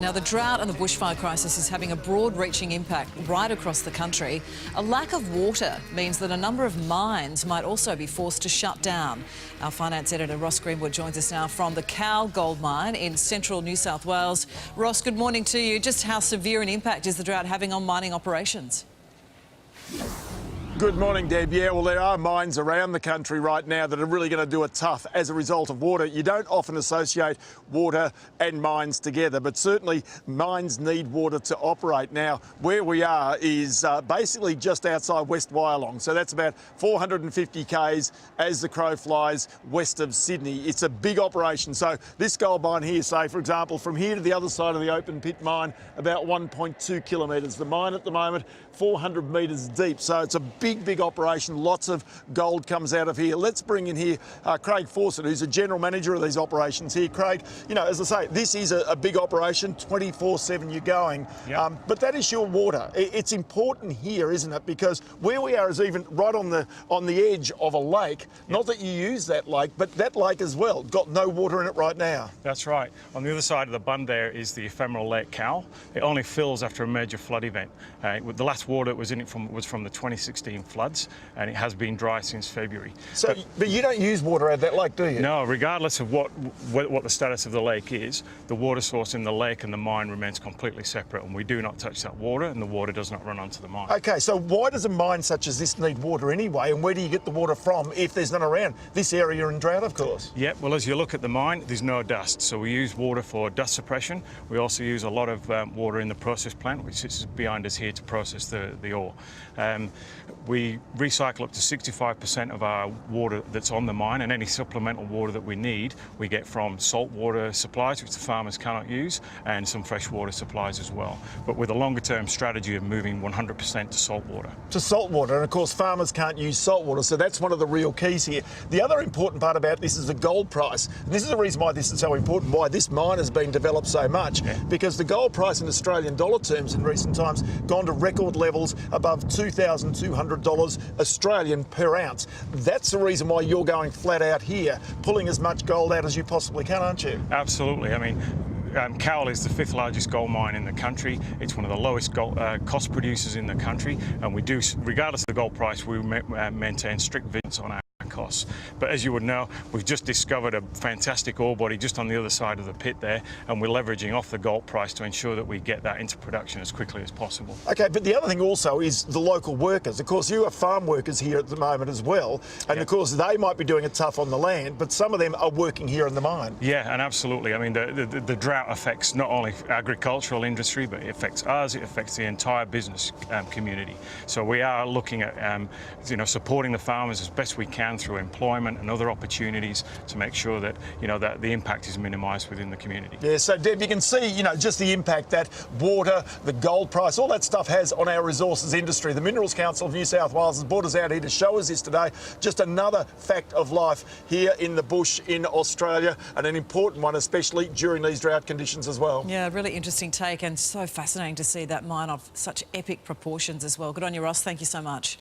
Now, the drought and the bushfire crisis is having a broad-reaching impact right across the country. A lack of water means that a number of mines might also be forced to shut down. Our finance editor, Ross Greenwood, joins us now from the Cowal Gold Mine in central New South Wales. Ross, good morning to you. Just how severe an impact is the drought having on mining operations? Good morning, Deb. Yeah, well, there are mines around the country right now that are really going to do it tough as a result of water. You don't often associate water and mines together, but certainly mines need water to operate. Now, where we are is basically just outside West Wyalong, so that's about 450 k's as the crow flies west of Sydney. It's a big operation. So this gold mine here, say, for example, from here to the other side of the open pit mine, about 1.2 kilometres. The mine at the moment, 400 metres deep, so it's a big operation. Lots of gold comes out of here. Let's bring in here Craig Fawcett, who's a General Manager of these operations here. Craig, you know, as I say, this is a big operation, 24/7 you're going. Yep. But that is your water. It's important here, isn't it? Because where we are is even right on the edge of a lake. Yep. Not that you use that lake, but that lake as well got no water in it right now. That's right. On the other side of the bund there is the ephemeral Lake Cowal. It only fills after a major flood event. The last water that was in it was from the 2016 floods, and it has been dry since February. So, but you don't use water out of that lake, do you? No, regardless of what the status of the lake is, the water source in the lake and the mine remains completely separate, and we do not touch that water, and the water does not run onto the mine. Okay, so why does a mine such as this need water anyway, and where do you get the water from if there's none around? This area in drought, of course. Yeah, well, as you look at the mine, there's no dust, so we use water for dust suppression. We also use a lot of water in the process plant, which sits behind us here to process the ore. We recycle up to 65% of our water that's on the mine, and any supplemental water that we need, we get from saltwater supplies, which the farmers cannot use, and some freshwater supplies as well. But with a longer-term strategy of moving 100% to saltwater. To saltwater, and of course farmers can't use saltwater, so that's one of the real keys here. The other important part about this is the gold price. And this is the reason why this is so important, why this mine has been developed so much, because the gold price in Australian dollar terms in recent times gone to record levels above $2,200 Australian per ounce. That's the reason why you're going flat out here, pulling as much gold out as you possibly can, aren't you? Absolutely. I mean, Cowal is the 5th largest gold mine in the country. It's one of the lowest cost producers in the country, and we do, regardless of the gold price, we maintain strict vigilance on our costs. But as you would know, we've just discovered a fantastic ore body just on the other side of the pit there, and we're leveraging off the gold price to ensure that we get that into production as quickly as possible. Okay, but the other thing also is the local workers. Of course, you have farm workers here at the moment as well, and of course they might be doing it tough on the land, but some of them are working here in the mine. Yeah, and absolutely. I mean, the drought affects not only agricultural industry, but it affects us, it affects the entire business community. So we are looking at supporting the farmers as best we can through employment and other opportunities to make sure that that the impact is minimised within the community. Yeah, so Deb, you can see just the impact that water, the gold price, all that stuff has on our resources industry. The Minerals Council of New South Wales has brought us out here to show us this today. Just another fact of life here in the bush in Australia, and an important one, especially during these drought conditions as well. Yeah, really interesting take, and so fascinating to see that mine of such epic proportions as well. Good on you, Ross. Thank you so much.